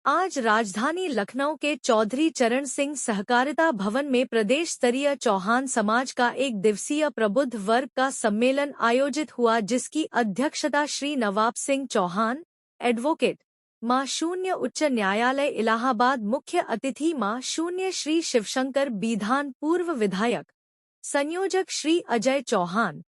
आज राजधानी लखनऊ के चौधरी चरण सिंह सहकारिता भवन में प्रदेश स्तरीय चौहान समाज का एक दिवसीय प्रबुद्ध वर्ग का सम्मेलन आयोजित हुआ, जिसकी अध्यक्षता श्री नवाब सिंह चौहान, एडवोकेट, मां शून्य उच्च न्यायालय इलाहाबाद, मुख्य अतिथि मां शून्य श्री शिवशंकर बीधान, पूर्व विधायक, संयोजक श्री अजय चौहान,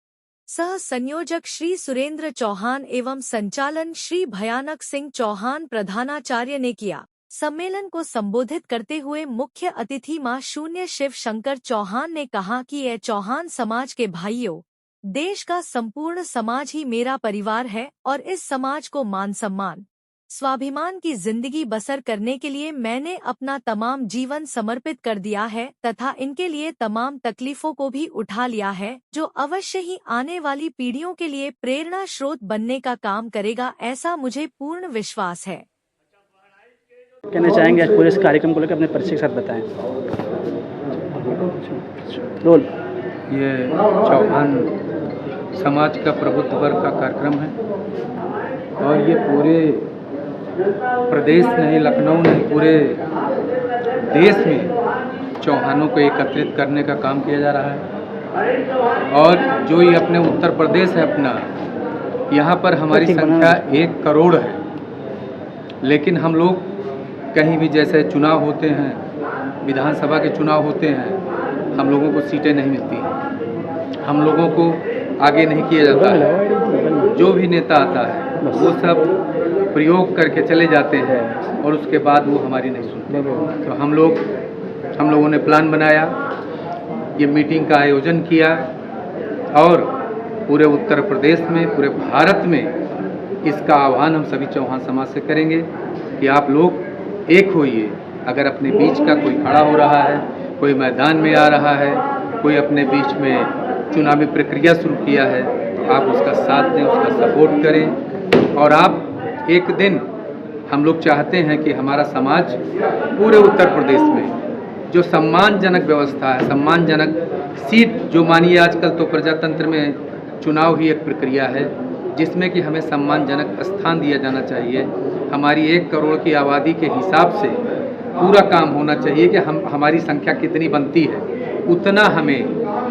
सह संयोजक श्री सुरेंद्र चौहान एवं संचालन श्री भयानक सिंह चौहान प्रधानाचार्य ने किया। सम्मेलन को संबोधित करते हुए मुख्य अतिथि मां शून्य शिव शंकर चौहान ने कहा कि यह चौहान समाज के भाइयों, देश का संपूर्ण समाज ही मेरा परिवार है और इस समाज को मान सम्मान, स्वाभिमान की जिंदगी बसर करने के लिए मैंने अपना तमाम जीवन समर्पित कर दिया है तथा इनके लिए तमाम तकलीफों को भी उठा लिया है, जो अवश्य ही आने वाली पीढ़ियों के लिए प्रेरणा स्रोत बनने का काम करेगा, ऐसा मुझे पूर्ण विश्वास है। कहना चाहेंगे आज पूरे इस कार्यक्रम को लेकर अपने परिचय के साथ बताएं। रोल ये चौहान समाज का प्रबुद्ध वर्ग का कार्यक्रम है और ये पूरे प्रदेश नहीं, लखनऊ नहीं, पूरे देश में चौहानों को एकत्रित करने का काम किया जा रहा है। और जो ये अपने उत्तर प्रदेश है अपना, यहाँ पर हमारी संख्या 1 करोड़ है, लेकिन हम लोग कहीं भी जैसे चुनाव होते हैं, विधानसभा के चुनाव होते हैं, हम लोगों को सीटें नहीं मिलती, हम लोगों को आगे नहीं किया जाता है। जो भी नेता आता है वो सब प्रयोग करके चले जाते हैं और उसके बाद वो हमारी नहीं सुनते। तो हम लोगों ने प्लान बनाया, ये मीटिंग का आयोजन किया और पूरे उत्तर प्रदेश में, पूरे भारत में इसका आह्वान हम सभी चौहान समाज से करेंगे कि आप लोग एक होइए। अगर अपने बीच का कोई खड़ा हो रहा है, कोई मैदान में आ रहा है, कोई अपने बीच में चुनावी प्रक्रिया शुरू किया है, तो आप उसका साथ दें, उसका सपोर्ट करें। और आप एक दिन, हम लोग चाहते हैं कि हमारा समाज पूरे उत्तर प्रदेश में जो सम्मानजनक व्यवस्था है, सम्मानजनक सीट, जो मानिए आजकल तो प्रजातंत्र में चुनाव ही एक प्रक्रिया है जिसमें कि हमें सम्मानजनक स्थान दिया जाना चाहिए। हमारी 1 करोड़ की आबादी के हिसाब से पूरा काम होना चाहिए कि हमारी संख्या कितनी बनती है, उतना हमें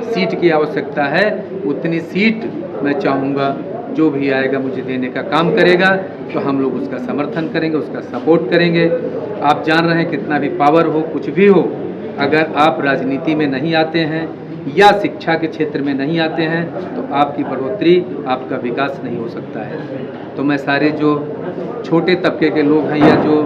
सीट की आवश्यकता है। उतनी सीट मैं चाहूँगा जो भी आएगा मुझे देने का काम करेगा, तो हम लोग उसका समर्थन करेंगे, उसका सपोर्ट करेंगे। आप जान रहे हैं कितना भी पावर हो, कुछ भी हो, अगर आप राजनीति में नहीं आते हैं या शिक्षा के क्षेत्र में नहीं आते हैं तो आपकी बढ़ोतरी, आपका विकास नहीं हो सकता है। तो मैं सारे जो छोटे तबके के लोग हैं या जो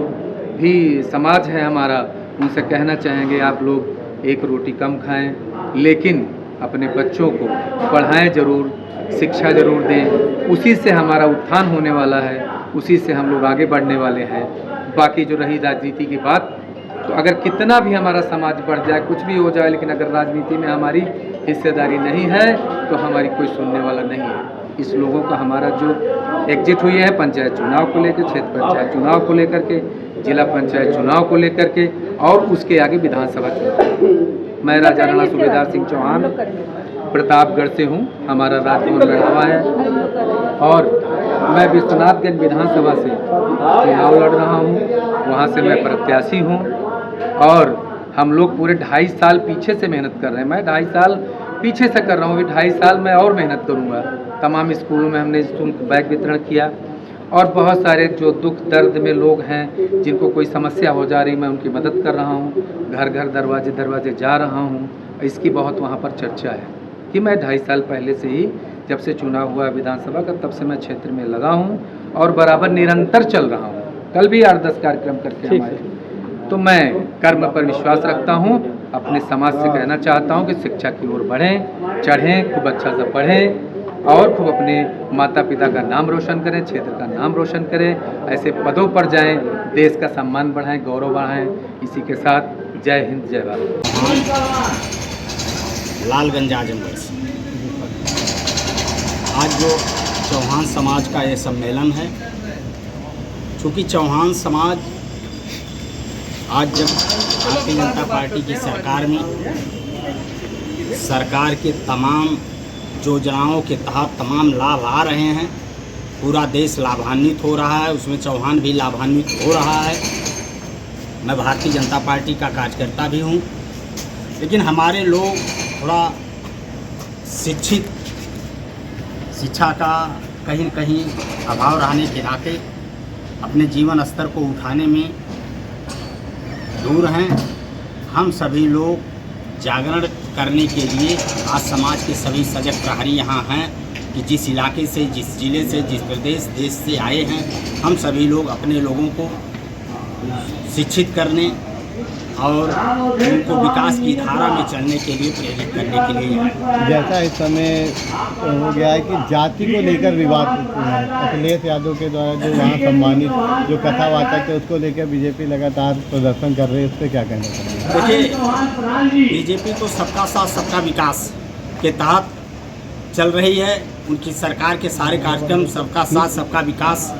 भी समाज है हमारा, उनसे कहना चाहेंगे आप लोग एक रोटी कम खाएं, लेकिन अपने बच्चों को पढ़ाएं ज़रूर, शिक्षा ज़रूर दें। उसी से हमारा उत्थान होने वाला है, उसी से हम लोग आगे बढ़ने वाले हैं। बाकी जो रही राजनीति की बात, तो अगर कितना भी हमारा समाज बढ़ जाए, कुछ भी हो जाए, लेकिन अगर राजनीति में हमारी हिस्सेदारी नहीं है तो हमारी कोई सुनने वाला नहीं है। इस लोगों का हमारा जो एग्जिट हुई है पंचायत चुनाव को लेकर, क्षेत्र पंचायत चुनाव को लेकर के, जिला पंचायत चुनाव को लेकर के और उसके आगे विधानसभा चुनाव। मैं राजा राणा सूबेदार सिंह चौहान प्रतापगढ़ से हूँ, हमारा राजभवन लड़ावा है और मैं विश्वनाथगंज विधानसभा से चुनाव लड़ रहा हूँ, वहाँ से मैं प्रत्याशी हूँ। और हम लोग पूरे 2.5 साल पीछे से मेहनत कर रहे हैं। मैं 2.5 साल पीछे से कर रहा हूँ, अभी 2.5 साल मैं और मेहनत करूँगा। तमाम स्कूलों में हमने निःशुल्क बैग वितरण किया और बहुत सारे जो दुख दर्द में लोग हैं, जिनको कोई समस्या हो जा रही, मैं उनकी मदद कर रहा हूँ। घर घर, दरवाजे दरवाजे जा रहा हूँ। इसकी बहुत वहाँ पर चर्चा है कि मैं 2.5 साल पहले से ही, जब से चुनाव हुआ विधानसभा का, तब से मैं क्षेत्र में लगा हूँ और बराबर निरंतर चल रहा हूँ। कल भी 8-10 कार्यक्रम करके हम आए। तो मैं कर्म पर विश्वास रखता हूँ। अपने समाज से कहना चाहता हूँ कि शिक्षा की ओर बढ़ें, चढ़ें, खूब अच्छा से पढ़ें और खूब अपने माता पिता का नाम रोशन करें, क्षेत्र का नाम रोशन करें, ऐसे पदों पर जाएं, देश का सम्मान बढ़ाएं, गौरव बढ़ाएं। इसी के साथ जय हिंद, जय भारत। लालगंज आजमगढ़ से आज जो चौहान समाज का ये सम्मेलन है, चूँकि चौहान समाज आज जब भारतीय जनता पार्टी की सरकार में सरकार के तमाम योजनाओं के तहत तमाम लाभ आ रहे हैं, पूरा देश लाभान्वित हो रहा है, उसमें चौहान भी लाभान्वित हो रहा है। मैं भारतीय जनता पार्टी का कार्यकर्ता भी हूँ, लेकिन हमारे लोग थोड़ा शिक्षा का कहीं न कहीं अभाव रहने के नाते अपने जीवन स्तर को उठाने में दूर हैं। हम सभी लोग जागरण करने के लिए आज समाज के सभी सजग प्रहरी यहाँ हैं कि जिस इलाके से, जिस जिले से, जिस प्रदेश देश से आए हैं, हम सभी लोग अपने लोगों को शिक्षित करने और उनको विकास की धारा में चलने के लिए प्रेरित करने के लिए आए। जैसा इस समय हो गया है कि जाति को लेकर विवाद अखिलेश यादव के द्वारा जो वहाँ सम्मानित जो कथावाचक है उसको लेकर बीजेपी लगातार प्रदर्शन कर रही है, उस पर क्या कहना चाहिए? देखिए, बीजेपी तो सबका साथ सबका विकास के तहत चल रही है। उनकी सरकार के सारे कार्यक्रम सबका साथ सबका विकास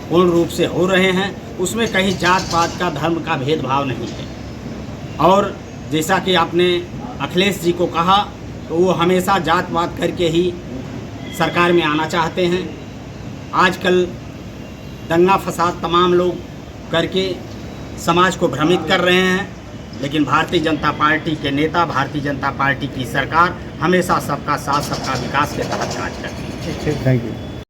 पूर्ण रूप से हो रहे हैं। उसमें कहीं जात पात का, धर्म का भेदभाव नहीं है। और जैसा कि आपने अखिलेश जी को कहा, तो वो हमेशा जात पात करके ही सरकार में आना चाहते हैं। आजकल दंगा फसाद तमाम लोग करके समाज को भ्रमित कर रहे हैं, लेकिन भारतीय जनता पार्टी के नेता, भारतीय जनता पार्टी की सरकार हमेशा सबका साथ सबका विकास के तहत कार्य करती है। Thank you.